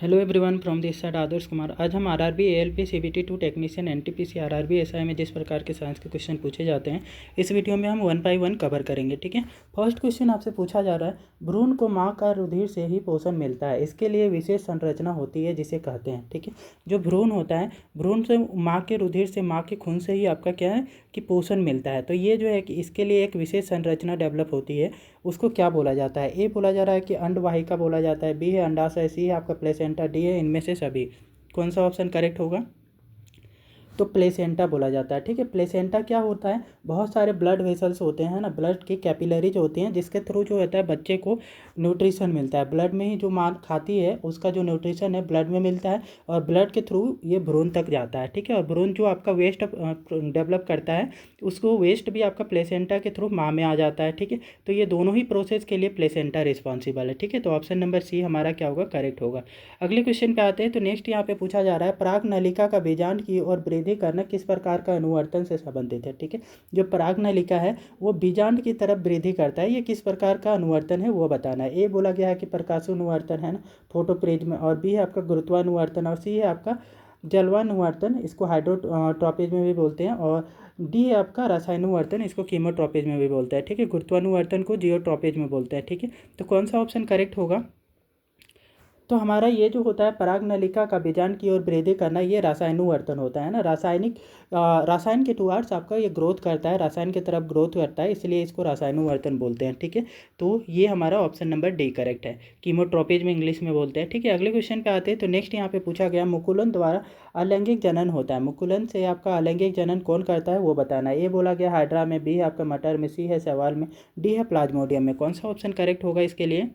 Hello everyone from this side Aadarsh Kumar. आज हम RRB ALP CBT 2 technician NTPC RRB SI में जिस प्रकार के साइंस के क्वेश्चन पूछे जाते हैं इस वीडियो में हम 1 बाय 1 कवर करेंगे। ठीक है। फर्स्ट क्वेश्चन आपसे पूछा जा रहा है, भ्रूण को माँ का रुधिर से ही पोषण मिलता है, इसके लिए विशेष संरचना होती है जिसे कहते हैं। ठीक है। जो भ्रूण होता है, भ्रूण से माँ के रुधिर से, माँ के खून से ही आपका क्या है कि पोषण मिलता है। तो ये जो है कि इसके लिए एक विशेष संरचना डेवलप होती है, उसको क्या बोला जाता है? ए बोला जा रहा है कि अंडवाहिका बोला जाता है, बी है अंडाशय, सी है आपका प्लेसेंटा, डी है इनमें से सभी। कौन सा ऑप्शन करेक्ट होगा? तो प्लेसेंटा बोला जाता है। ठीक है। प्लेसेंटा क्या होता है? बहुत सारे ब्लड वेसल्स होते हैं ना, ब्लड की कैपिलरीज होती हैं, जिसके थ्रू जो होता है बच्चे को न्यूट्रिशन मिलता है। ब्लड में ही जो माँ खाती है उसका जो न्यूट्रिशन है ब्लड में मिलता है और ब्लड के थ्रू ये भ्रूण तक जाता है। ठीक है। और भ्रूण जो आपका वेस्ट डेवलप करता है उसको वेस्ट भी आपका प्लेसेंटा के थ्रू माँ में आ जाता है। ठीक है। तो ये दोनों ही प्रोसेस के लिए प्लेसेंटा रिस्पॉन्सिबल है। ठीक है। तो ऑप्शन नंबर सी हमारा क्या होगा? करेक्ट होगा। अगले क्वेश्चन पे आते हैं। तो नेक्स्ट यहाँ पे पूछा जा रहा है, पराग नलिका का बीजांड की ओर वृद्धि करना किस प्रकार का अनुवर्तन से संबंधित है? ठीक है। जो पराग नलिका है वो बीजांड की तरफ वृद्धि करता है, ये किस प्रकार का अनुवर्तन है वो बताना है। ए बोला गया है कि प्रकाशानुवर्तन है ना, फोटोप्रिज्म, और बी है आपका गुरुत्वानुवर्तन, और सी है आपका जलवानुवर्तन, इसको हाइड्रोट्रॉपिज्म भी बोलते हैं, और डी है आपका रसायनुवर्तन, इसको कीमोट्रॉपिज्म भी बोलते हैं। ठीक है। गुरुत्वानुवर्तन को जियोट्रॉपिज्म बोलते हैं। ठीक है। तो कौन सा ऑप्शन करेक्ट होगा? तो हमारा ये जो होता है पराग नलिका का बीजांड की ओर वृद्धि करना, ये रासायनुवर्तन होता है ना। रसायन के टुवार्ड्स आपका ये ग्रोथ करता है, रसायन की तरफ ग्रोथ करता है, इसलिए इसको रासायनुवर्तन बोलते हैं। ठीक है। तो ये हमारा ऑप्शन नंबर डी करेक्ट है। कीमोट्रोपिज्म इंग्लिश में बोलते हैं। ठीक है। अगले क्वेश्चन पे आते हैं। तो नेक्स्ट यहाँ पे पूछा गया, मुकुलन द्वारा अलैंगिक जनन होता है, मुकुलन से आपका अलैंगिक जनन कौन करता है वो बताना है। ए बोला गया हाइड्रा में, बी है आपका मटर में, सी है शैवाल में, डी है प्लाज्मोडियम में। कौन सा ऑप्शन करेक्ट होगा इसके लिए?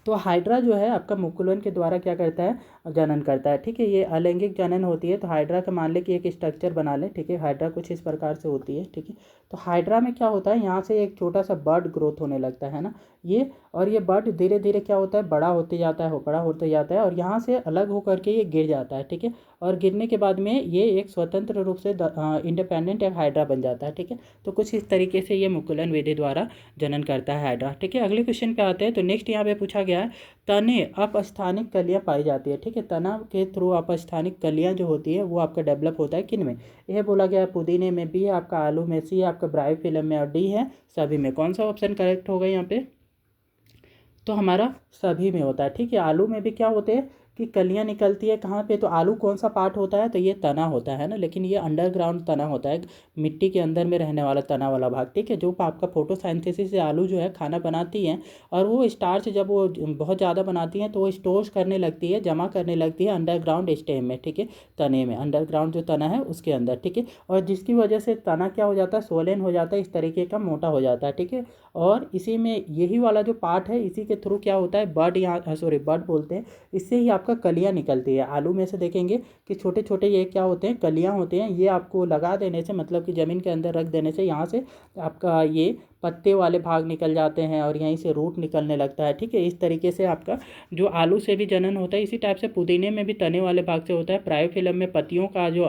तो हाइड्रा जो है आपका मुकुलन के द्वारा क्या करता है? जनन करता है। ठीक है। ये अलैंगिक जनन होती है। तो हाइड्रा का मान ले कि एक स्ट्रक्चर बना ले। ठीक है। हाइड्रा कुछ इस प्रकार से होती है। ठीक है। तो हाइड्रा में क्या होता है, यहाँ से एक छोटा सा बर्ड ग्रोथ होने लगता है ना ये, और ये बर्ड धीरे धीरे क्या होता है, बड़ा होते जाता है, बड़ा होते जाता है, और यहाँ से अलग होकर के ये गिर जाता है। ठीक है। और गिरने के बाद में ये एक स्वतंत्र रूप से इंडिपेंडेंट एक हाइड्रा बन जाता है। ठीक है। तो कुछ इस तरीके से ये मुकुलन विधि द्वारा जनन करता है हाइड्रा। ठीक है। अगले क्वेश्चन पे आते हैं। तो नेक्स्ट यहाँ पे पूछा गया है, तने अपस्थानिक कलियाँ पाई जाती है। ठीक है। तना के थ्रू अपस्थानिक कलियाँ जो होती है वो आपका डेवलप होता है किन में? यह बोला गया है पुदीने में, बी है आपका आलू में, सी है आपका ब्रायोफिलम में, और डी है सभी में। कौन सा ऑप्शन करेक्ट होगा यहाँ पे? तो हमारा सभी में होता है। ठीक है। आलू में भी क्या होते हैं कि कलियां निकलती है, कहाँ पे? तो आलू कौन सा पार्ट होता है? तो ये तना होता है ना, लेकिन ये अंडरग्राउंड तना होता है, मिट्टी के अंदर में रहने वाला तना वाला भाग। ठीक है। जो आपका फोटोसिंथेसिस से आलू जो है खाना बनाती हैं, और वो स्टार्च जब वो बहुत ज़्यादा बनाती हैं तो वो स्टोर करने लगती है, जमा करने लगती है अंडरग्राउंड स्टेम में। ठीक है। तने में, अंडरग्राउंड जो तना है उसके अंदर। ठीक है। और जिसकी वजह से तना क्या हो जाता है, सोलन हो जाता है, इस तरीके का मोटा हो जाता है। ठीक है। और इसी में यही वाला जो पार्ट है, इसी के थ्रू क्या होता है, बड, यहाँ सॉरी बड बोलते हैं, इससे ही आपका कलियां निकलती है। आलू में से देखेंगे कि छोटे छोटे ये क्या होते हैं, कलियां होते हैं। ये आपको लगा देने से, मतलब कि ज़मीन के अंदर रख देने से, यहाँ से आपका ये पत्ते वाले भाग निकल जाते हैं और यहीं से रूट निकलने लगता है। ठीक है। इस तरीके से आपका जो आलू से भी जनन होता है, इसी टाइप से पुदीने में भी तने वाले भाग से होता है। ब्रायोफिलम में पत्तियों का जो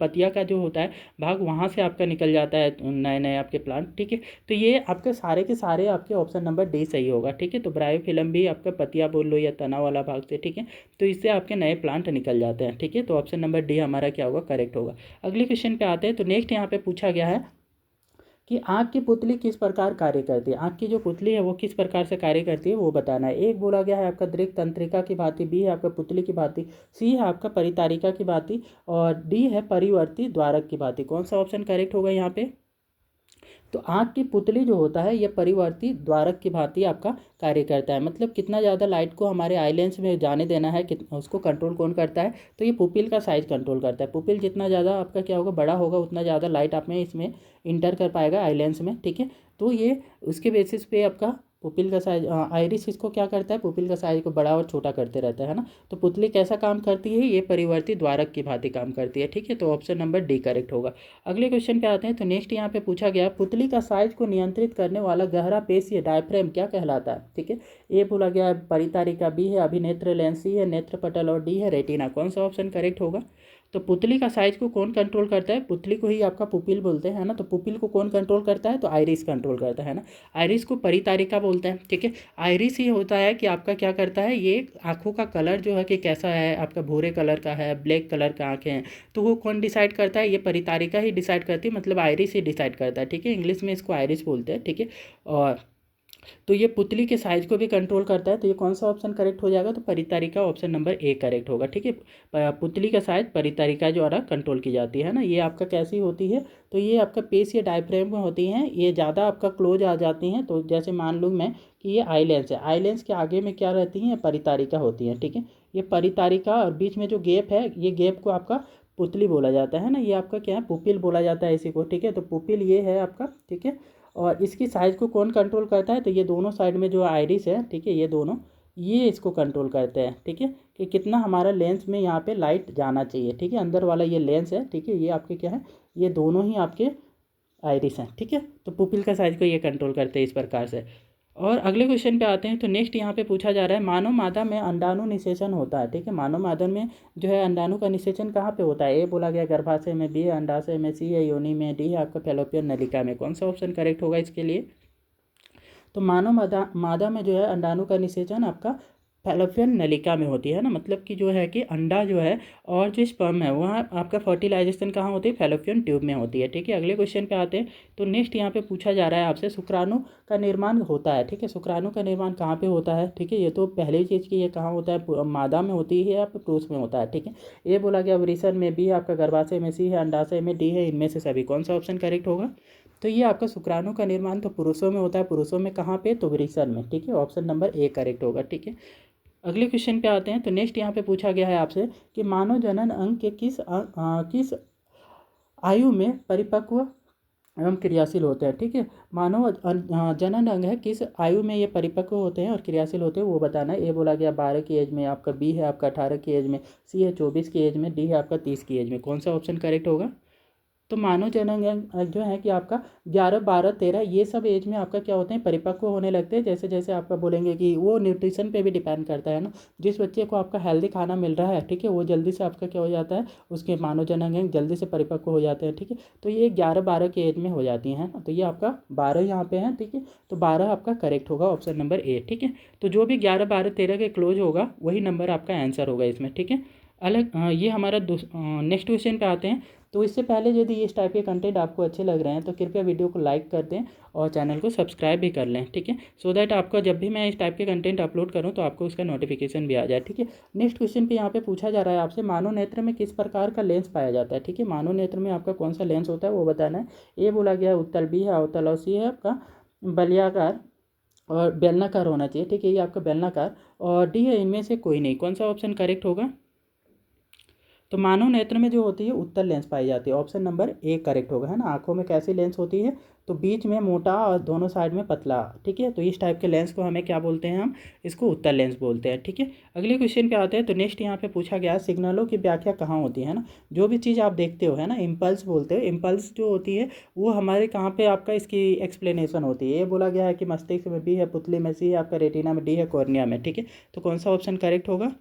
पत्तियाँ का जो होता है भाग, वहाँ से आपका निकल जाता है नए नए आपके प्लांट। ठीक है। तो ये आपके सारे के सारे आपके ऑप्शन नंबर डी सही होगा। ठीक है। तो ब्रायोफिलम भी आपका पत्तियाँ बोल लो या तना वाला भाग से। ठीक है। तो इससे आपके नए प्लांट निकल जाते हैं। ठीक है। तो ऑप्शन नंबर डी हमारा क्या होगा? करेक्ट होगा। अगले क्वेश्चन पे आते हैं। तो नेक्स्ट यहाँ पे पूछा गया है कि आँख की पुतली किस प्रकार कार्य करती है। आँख की जो पुतली है वो किस प्रकार से कार्य करती है वो बताना है। एक बोला गया है आपका दृक तंत्रिका की भांति, बी है आपका पुतली की भांति, सी है आपका परितारिका की भांति, और डी है परिवर्ती द्वारक की भांति। कौन सा ऑप्शन करेक्ट होगा यहाँ पे? तो आँख की पुतली जो होता है ये परिवर्ती द्वारक की भांति आपका कार्य करता है। मतलब कितना ज़्यादा लाइट को हमारे आई लेंस में जाने देना है, उसको कंट्रोल कौन करता है? तो ये पुपिल का साइज कंट्रोल करता है। पुपिल जितना ज़्यादा आपका क्या होगा, बड़ा होगा, उतना ज़्यादा लाइट आप में इसमें इंटर कर पाएगा आई लेंस में। ठीक है। तो ये उसके बेसिस पे आपका पुपिल का साइज, आइरिस इसको क्या करता है, पुपिल का साइज को बड़ा और छोटा करते रहता है ना। तो पुतली कैसा काम करती है? ये परिवर्ती द्वारक की भांति काम करती है। ठीक है। तो ऑप्शन नंबर डी करेक्ट होगा। अगले क्वेश्चन पे आते हैं। तो नेक्स्ट यहाँ पे पूछा गया, पुतली का साइज को नियंत्रित करने वाला गहरा पेशी डायफ्रेम क्या कहलाता है? ठीक है। ए बोला गया है परितारिका, बी है अभिनेत्र लेंस, सी है नेत्र पटल, और डी है रेटिना। कौन सा ऑप्शन करेक्ट होगा? तो पुतली का साइज को कौन कंट्रोल करता है? पुतली को ही आपका पुपिल बोलते हैं, है ना। तो पुपिल को कौन कंट्रोल करता है? तो आइरिस कंट्रोल करता है ना। आइरिस को परितारिका बोलते हैं, ठीक है। आइरिस ही होता है कि आपका क्या करता है, ये आँखों का कलर जो है कि कैसा है, आपका भूरे कलर का है, ब्लैक कलर का आँखें हैं, तो वो कौन डिसाइड करता है? ये परितारिका ही डिसाइड करती है, मतलब आइरिस ही डिसाइड करता है, ठीक है। इंग्लिश में इसको आइरिस बोलते हैं, ठीक है। और तो ये पुतली के साइज को भी कंट्रोल करता है, तो ये कौन सा ऑप्शन करेक्ट हो जाएगा? तो परितारिका, ऑप्शन नंबर ए करेक्ट होगा, ठीक है। पुतली का साइज परितारिका द्वारा कंट्रोल की जाती है ना। ये आपका कैसी होती है? तो ये आपका पेश या डायफ्रेम में होती हैं, ये ज़्यादा आपका क्लोज आ जाती हैं। तो जैसे मान लूँ मैं कि ये आई लेंस है, आई लेंस के आगे में क्या रहती हैं? परितारिका होती हैं, ठीक है। ये परितारिका और बीच में जो गैप है, ये गैप को आपका पुतली बोला जाता है ना। ये आपका क्या है? पुपिल बोला जाता है इसी को, ठीक है। तो पुपिल ये है आपका, ठीक है। और इसकी साइज़ को कौन कंट्रोल करता है? तो ये दोनों साइड में जो आइरिस है, ठीक है, ये दोनों, ये इसको कंट्रोल करते हैं, ठीक है, कि कितना हमारा लेंस में यहाँ पे लाइट जाना चाहिए, ठीक है। अंदर वाला ये लेंस है, ठीक है, ये आपके क्या है, ये दोनों ही आपके आइरिस हैं, ठीक है। तो पुपिल का साइज को ये कंट्रोल करते हैं इस प्रकार से। और अगले क्वेश्चन पे आते हैं। तो नेक्स्ट यहाँ पे पूछा जा रहा है, मानव मादा में अंडाणु निषेचन होता है, ठीक है। मानव मादा में जो है अंडाणु का निषेचन कहाँ पे होता है? ए बोला गया गर्भाशय में, बी है अंडाशय में, सी है योनि में, डी है आपका फैलोपियन नलिका में। कौन सा ऑप्शन करेक्ट होगा इसके लिए? तो मानव मादा में जो है अंडाणु का निषेचन आपका फैलोपियन नलिका में होती है ना। मतलब कि जो है कि अंडा जो है और जो स्पर्म है वहाँ आपका फर्टिलाइजेशन कहाँ होती है? फैलोपियन ट्यूब में होती है, ठीक है। अगले क्वेश्चन पे आते हैं। तो नेक्स्ट यहाँ पे पूछा जा रहा है आपसे, शुक्राणु का निर्माण होता है, ठीक है। शुक्राणु का निर्माण कहाँ पे होता है? ठीक है, ये तो पहले चीज़ की, ये कहाँ होता है? मादा में होती है या पुरुष में होता है, ठीक है। ये बोला गया वृषण में, बी आपका गर्भाशय में, सी है अंडाशय में, डी है इनमें से सभी। कौन सा ऑप्शन करेक्ट होगा? तो ये आपका शुक्राणु का निर्माण तो पुरुषों में होता है, पुरुषों में कहाँ पे? तो वृषण में, ठीक है। ऑप्शन नंबर ए करेक्ट होगा, ठीक है। अगले क्वेश्चन पे आते हैं। तो नेक्स्ट यहाँ पे पूछा गया है आपसे कि मानव जनन अंग के किस आयु में परिपक्व एवं क्रियाशील होते हैं, ठीक है। मानव जनन अंग है, किस आयु में ये परिपक्व होते हैं और क्रियाशील होते हैं वो बताना है। ए बोला गया 12 की एज में, आपका बी है आपका 18 की एज में, सी है 24 की एज में, डी है आपका 30 की एज में। कौन सा ऑप्शन करेक्ट होगा? तो मानव जनन अंग जो है कि आपका 11, 12, 13 ये सब एज में आपका क्या होते हैं? परिपक्व होने लगते हैं। जैसे जैसे आपका बोलेंगे कि वो न्यूट्रिशन पे भी डिपेंड करता है ना। जिस बच्चे को आपका हेल्दी खाना मिल रहा है, ठीक है, वो जल्दी से आपका क्या हो जाता है, उसके मानव जनन अंग जल्दी से परिपक्व हो जाते हैं, ठीक है। तो ये 11, 12 की एज में हो जाती हैं ना। तो ये आपका 12 यहाँ पे है, ठीक है। तो 12 आपका करेक्ट होगा, ऑप्शन नंबर ए, ठीक है। तो जो भी 11, 12, 13 के क्लोज होगा वही नंबर आपका आंसर होगा इसमें, ठीक है। ये हमारा नेक्स्ट क्वेश्चन पे आते हैं। तो इससे पहले यदि इस टाइप के कंटेंट आपको अच्छे लग रहे हैं तो कृपया वीडियो को लाइक कर दें और चैनल को सब्सक्राइब भी कर लें, ठीक है। सो दैट आपको जब भी मैं इस टाइप के कंटेंट अपलोड करूं तो आपको उसका नोटिफिकेशन भी आ जाए, ठीक है। नेक्स्ट क्वेश्चन पे यहाँ पे पूछा जा रहा है आपसे, मानव नेत्र में किस प्रकार का लेंस पाया जाता है, ठीक है। मानव नेत्र में आपका कौन सा लेंस होता है वो बताना है। ए बोला गया उत्तल, बी है अवतल और सी है आपका बलियाकार और बेलनाकार होना चाहिए, ठीक है। ये आपका बेलनाकार और डी है इनमें से कोई नहीं। कौन सा ऑप्शन करेक्ट होगा? तो मानव नेत्र में जो होती है उत्तल लेंस पाई जाती है, ऑप्शन नंबर ए करेक्ट होगा, है ना। आंखों में कैसी लेंस होती है? तो बीच में मोटा और दोनों साइड में पतला, ठीक है। तो इस टाइप के लेंस को हमें क्या बोलते हैं? हम इसको उत्तल लेंस बोलते हैं, ठीक है। अगले क्वेश्चन पे आते हैं। तो नेक्स्ट यहाँ पे पूछा गया सिग्नलों की व्याख्या कहाँ होती है ना। जो भी चीज़ आप देखते हो, है ना, इम्पल्स बोलते हो, इम्पल्स जो होती है वो हमारे कहाँ पे आपका इसकी एक्सप्लेनेशन होती है। ये बोला गया है कि मस्तिष्क में, बी है पुतली में, सी है आपका रेटिना में, डी है कॉर्निया में, ठीक है। तो कौन सा ऑप्शन करेक्ट होगा?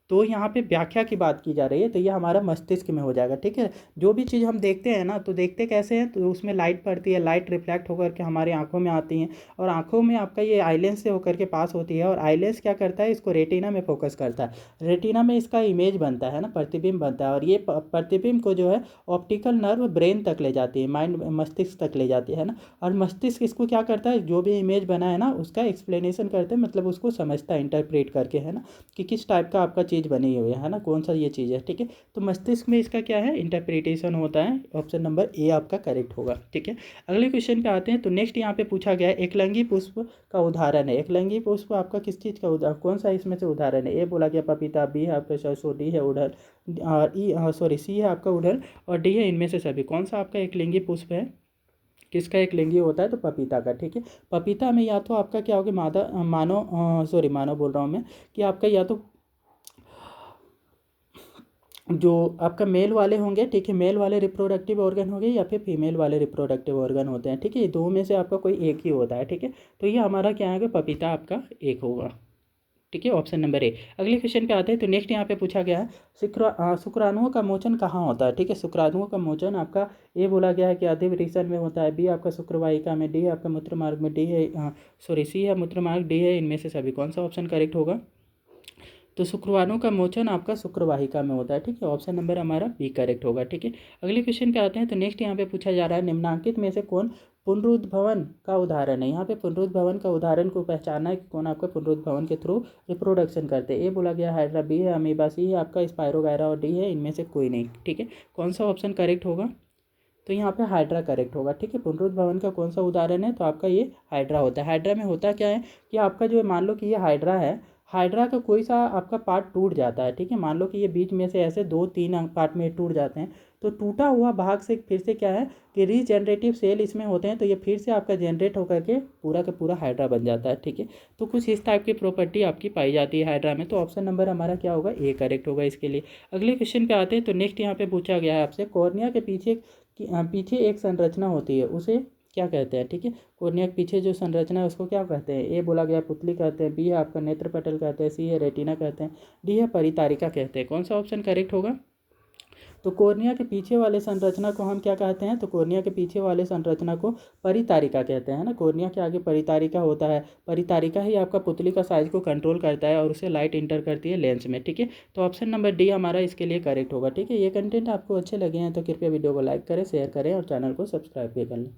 तो यहाँ पे व्याख्या की बात की जा रही है, तो ये हमारा मस्तिष्क में हो जाएगा, ठीक है। जो भी चीज़ हम देखते हैं ना, तो देखते कैसे हैं? तो उसमें लाइट पड़ती है, लाइट रिफ्लेक्ट होकर के हमारी आंखों में आती हैं और आंखों में आपका ये आईलेंस से होकर के पास होती है और आईलेंस क्या करता है? इसको रेटिना में फोकस करता है। रेटिना में इसका इमेज बनता है ना, प्रतिबिंब बनता है और ये प्रतिबिंब को जो है ऑप्टिकल नर्व ब्रेन तक ले जाती है, माइंड मस्तिष्क तक ले जाती है ना। और मस्तिष्क इसको क्या करता है? जो भी इमेज बना है ना उसका एक्सप्लेनेशन करते हैं, मतलब उसको समझता है इंटरप्रेट करके, है ना, कि किस टाइप का आपका चीज़ बनी हुई है ना, कौन सा ये चीज़ है, ठीक है। तो मस्तिष्क में इसका क्या है? इंटरप्रिटेशन होता है। ऑप्शन नंबर ए आपका करेक्ट होगा, ठीक है। अगले क्वेश्चन पे आते हैं। तो नेक्स्ट यहाँ पे पूछा गया है एकलंगी पुष्प का उदाहरण है। एकलंगी पुष्प आपका किस चीज़ का उदाहरण, कौन सा इसमें से उदाहरण है? ए बोला गया पपीता, बी है आपका सरसों, डी है उड़हल और सी है आपका उड़हल और डी है इनमें से सभी। कौन सा आपका एकलिंगी पुष्प है? किसका एक लिंगी होता है? तो पपीता का, ठीक है। पपीता में या तो आपका क्या होगा, मानव बोल रहा हूँ मैं, कि आपका या तो जो आपका मेल वाले होंगे, ठीक है, मेल वाले रिप्रोडक्टिव ऑर्गन होंगे या फिर फीमेल वाले रिप्रोडक्टिव ऑर्गन होते हैं, ठीक है। दो में से आपका कोई एक ही होता है, ठीक है। तो ये हमारा क्या है? पपीता आपका एक होगा। ठीक है, ऑप्शन नंबर ए। अगले क्वेश्चन पे आते हैं। तो नेक्स्ट यहाँ पे पूछा गया है शुक्राणुओं का मोचन कहाँ होता है। ठीक है, शुक्राणुओं का मोचन आपका ए बोला गया है कि अधिवृषण में होता है, बी आपका शुक्रवाहिका में, डी आपका मूत्रमार्ग में, डी है सी है मूत्रमार्ग, डी है इनमें से सभी। कौन सा ऑप्शन करेक्ट होगा। तो शुक्रवाणु का मोचन आपका शुक्रवाहिका में होता है। ठीक है, ऑप्शन नंबर हमारा बी करेक्ट होगा। ठीक है, अगले क्वेश्चन पे आते हैं। तो नेक्स्ट यहाँ पे पूछा जा रहा है निम्नांकित में से कौन पुनरुद्भवन का उदाहरण है। यहाँ पे पुनरुद्भवन का उदाहरण को पहचानना है कि कौन आपका पुनरुद्भवन के थ्रू रिप्रोडक्शन करते हैं। ए बोला गया हाइड्रा, बी है अमीबा, सी है आपका स्पायरोगायरा और डी है इनमें से कोई नहीं। ठीक है, कौन सा ऑप्शन करेक्ट होगा। तो यहाँ पे हाइड्रा करेक्ट होगा। ठीक है, पुनरुद्भवन का कौन सा उदाहरण है। तो आपका ये हाइड्रा होता है। हाइड्रा में होता क्या है कि आपका जो मान लो कि ये हाइड्रा है, हाइड्रा का कोई सा आपका पार्ट टूट जाता है। ठीक है, मान लो कि ये बीच में से ऐसे 2-3 पार्ट में टूट जाते हैं, तो टूटा हुआ भाग से फिर से क्या है कि रीजनरेटिव सेल इसमें होते हैं, तो ये फिर से आपका जनरेट होकर के पूरा का पूरा हाइड्रा बन जाता है। ठीक है, तो कुछ इस टाइप की प्रॉपर्टी आपकी पाई जाती है हाइड्रा में। तो ऑप्शन नंबर हमारा क्या होगा, ए करेक्ट होगा इसके लिए। अगले क्वेश्चन पे आते हैं। तो नेक्स्ट यहाँ पे पूछा गया है आपसे कॉर्निया के पीछे एक संरचना होती है, उसे क्या कहते हैं। ठीक है, कॉर्निया के पीछे जो संरचना है उसको क्या कहते हैं। ए बोला गया पुतली कहते हैं, बी है आपका नेत्र पटल कहते हैं, सी है रेटिना कहते हैं, डी है परितारिका कहते हैं। कौन सा ऑप्शन करेक्ट होगा। तो कॉर्निया के पीछे वाले संरचना को हम क्या कहते हैं। तो कॉर्निया के पीछे वाले संरचना को परितारिका कहते हैं ना। कॉर्निया के आगे परितारिका होता है, परितारिका ही आपका पुतली का साइज को कंट्रोल करता है और उसे लाइट इंटर करती है लेंस में। ठीक है, तो ऑप्शन नंबर डी हमारा इसके लिए करेक्ट होगा। ठीक है, ये कंटेंट आपको अच्छे लगे हैं तो कृपया वीडियो को लाइक करें, शेयर करें और चैनल को सब्सक्राइब भी कर लें।